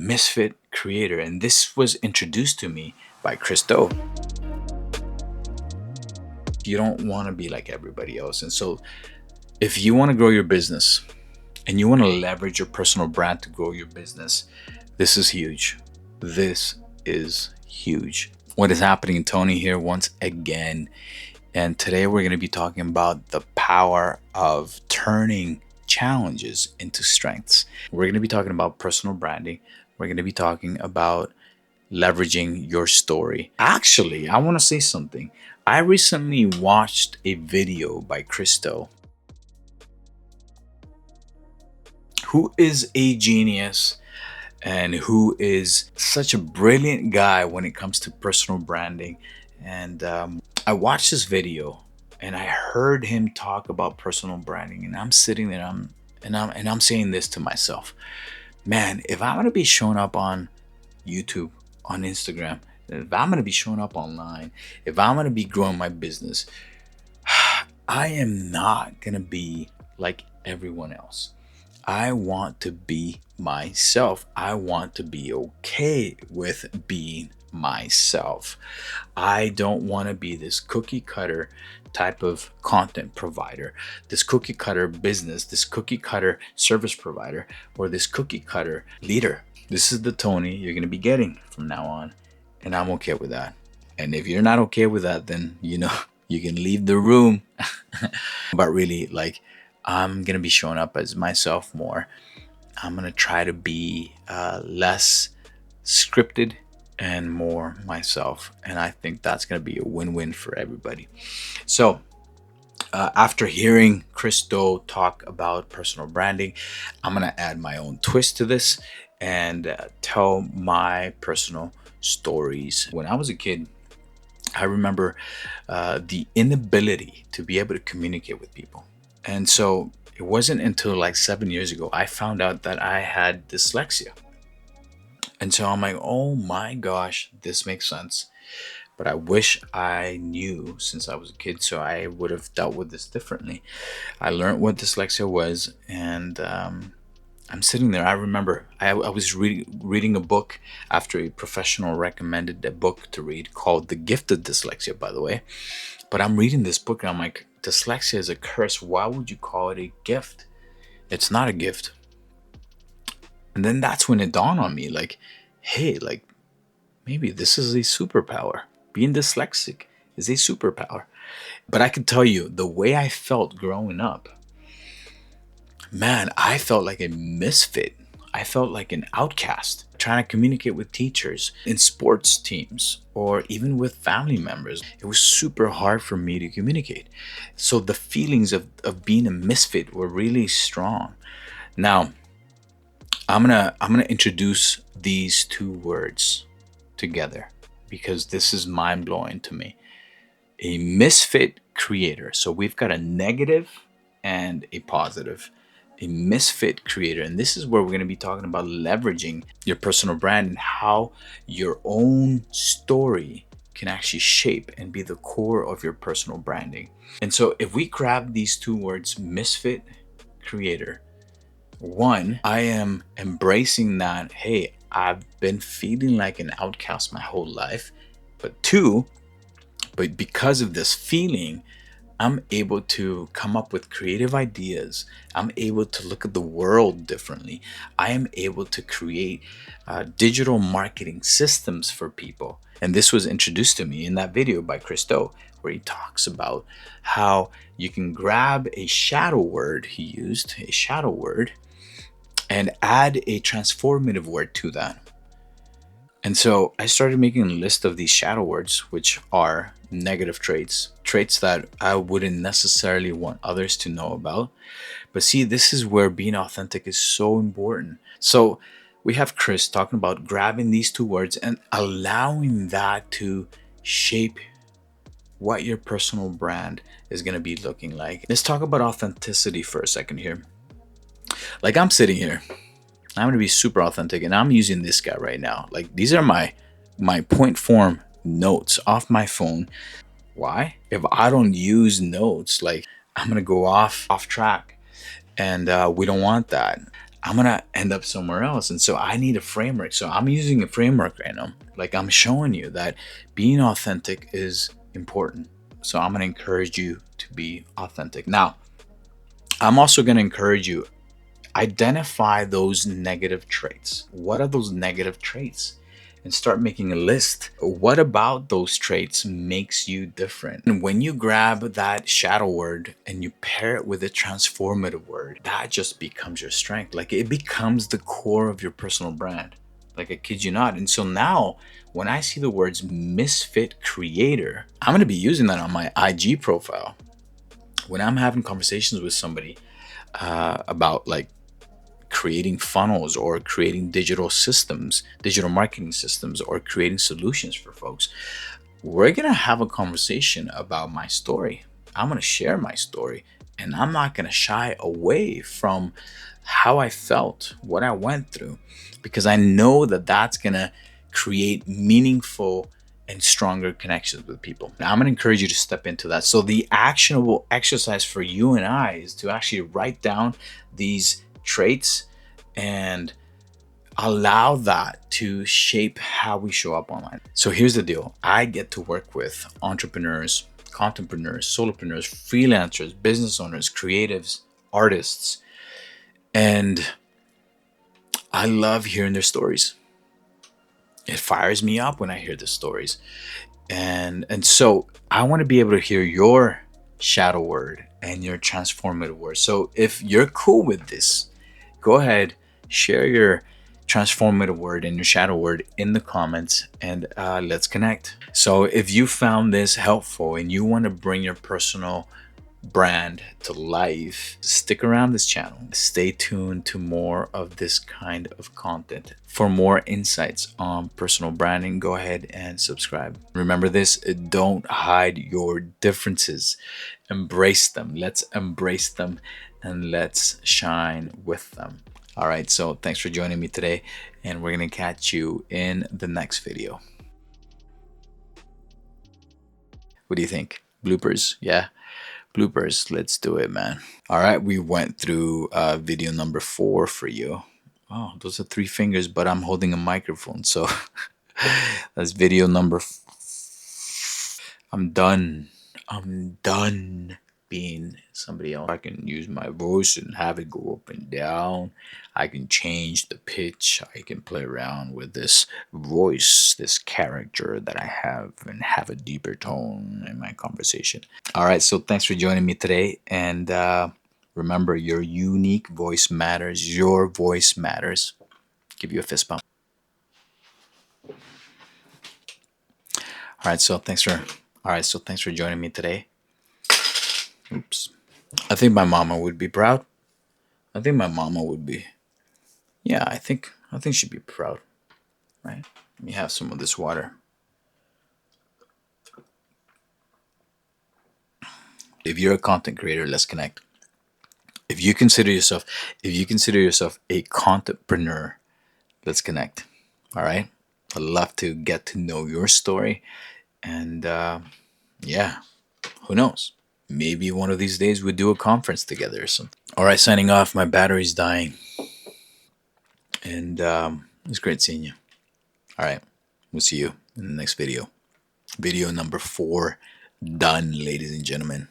misfit creator. And this was introduced to me by Christo. You don't want to be like everybody else. And so if you want to grow your business and you want to leverage your personal brand to grow your business, this is huge. This is huge. What is happening? Tony here once again. And today we're going to be talking about the power of turning challenges into strengths. We're going to be talking about personal branding. We're going to be talking about leveraging your story. Actually, I want to say something. I recently watched a video by Christo, who is a genius and who is such a brilliant guy when it comes to personal branding. And I watched this video and I heard him talk about personal branding, and I'm sitting there, I'm saying this to myself, man, if I'm gonna be showing up on YouTube, on Instagram, if I'm gonna be showing up online, if I'm gonna be growing my business, I am not gonna be like everyone else. I want to be myself. I want to be okay with being myself. I don't want to be this cookie cutter type of content provider, this cookie cutter business, this cookie cutter service provider, or this cookie cutter leader. This is the Tony you're going to be getting from now on. And I'm okay with that. And if you're not okay with that, then you can leave the room. But really, I'm going to be showing up as myself more. I'm going to try to be less scripted and more myself. And I think that's going to be a win-win for everybody. So after hearing Christo talk about personal branding, I'm going to add my own twist to this and tell my personal stories. When I was a kid, I remember the inability to be able to communicate with people. And so it wasn't until like 7 years ago I found out that I had dyslexia. And so I'm like, oh my gosh, this makes sense. But I wish I knew since I was a kid, so I would have dealt with this differently. I learned what dyslexia was, and I'm sitting there. I remember I was reading a book after a professional recommended a book to read called The Gift of Dyslexia, by the way. But I'm reading this book and I'm like, dyslexia is a curse. Why would you call it a gift? It's not a gift. And then that's when it dawned on me, like, hey, like maybe this is a superpower. Being dyslexic is a superpower. But I can tell you, the way I felt growing up, man, I felt like a misfit. I felt like an outcast trying to communicate with teachers in sports teams or even with family members. It was super hard for me to communicate. So the feelings of being a misfit were really strong. Now, I'm gonna introduce these two words together because this is mind-blowing to me. A misfit creator. So we've got a negative and a positive. A misfit creator. And this is where we're going to be talking about leveraging your personal brand and how your own story can actually shape and be the core of your personal branding. And so if we grab these two words, misfit creator, one, I am embracing that, hey, I've been feeling like an outcast my whole life. But two, but because of this feeling, I'm able to come up with creative ideas. I'm able to look at the world differently. I am able to create digital marketing systems for people. And this was introduced to me in that video by Christo, where he talks about how you can grab a shadow word, he used a shadow word, and add a transformative word to that. And so I started making a list of these shadow words, which are negative traits that I wouldn't necessarily want others to know about. But see, this is where being authentic is so important. So we have Chris talking about grabbing these two words and allowing that to shape what your personal brand is going to be looking like. Let's talk about authenticity for a second here. Like I'm sitting here, I'm going to be super authentic, and I'm using this guy right now. Like these are my point form notes off my phone. Why? If I don't use notes, like I'm going to go off track, and we don't want that. I'm gonna end up somewhere else. And so I need a framework. So I'm using a framework right now. Like, I'm showing you that being authentic is important. So I'm gonna encourage you to be authentic. Now, I'm also gonna encourage you, identify those negative traits. What are those negative traits? And start making a list. What about those traits makes you different? And when you grab that shadow word and you pair it with a transformative word, that just becomes your strength. Like, it becomes the core of your personal brand. Like, I kid you not. And so now, when I see the words misfit creator, I'm going to be using that on my IG profile. When I'm having conversations with somebody about like creating funnels or creating digital systems, digital marketing systems, or creating solutions for folks, we're going to have a conversation about my story. I'm going to share my story, and I'm not going to shy away from how I felt, what I went through, because I know that that's going to create meaningful and stronger connections with people. Now, I'm going to encourage you to step into that. So the actionable exercise for you and I is to actually write down these traits and allow that to shape how we show up online. So here's the deal. I get to work with entrepreneurs, contentpreneurs, solopreneurs, freelancers, business owners, creatives, artists, and I love hearing their stories. It fires me up when I hear the stories. And so I want to be able to hear your shadow word and your transformative word. So if you're cool with this, go ahead, share your transformative word and your shadow word in the comments, and let's connect. So if you found this helpful and you want to bring your personal brand to life, stick around this channel. Stay tuned to more of this kind of content. For more insights on personal branding, go ahead and subscribe. Remember this, don't hide your differences. Embrace them. Let's embrace them and let's shine with them. All right, so thanks for joining me today, and we're going to catch you in the next video. What do you think? Bloopers? Yeah. Bloopers, let's do it, man. All right, we went through video number 4 for you. Oh, those are 3 fingers, but I'm holding a microphone, so that's video number I'm done. I'm done being somebody else. I can use my voice and have it go up and down. I can change the pitch. I can play around with this voice, this character that I have, and have a deeper tone in my conversation. All right, so thanks for joining me today. And remember, your unique voice matters. Your voice matters. Give you a fist bump. Thanks for joining me today. Oops. I think my mama would be proud. I think my mama would be. Yeah, I think she'd be proud. Right? Let me have some of this water. If you're a content creator, let's connect. If you consider yourself a contentpreneur, let's connect. All right? I'd love to get to know your story. And yeah, who knows? Maybe one of these days we'll do a conference together or something. All right, signing off. My battery's dying. And it's great seeing you. All right, we'll see you in the next video. Video number 4 done, ladies and gentlemen.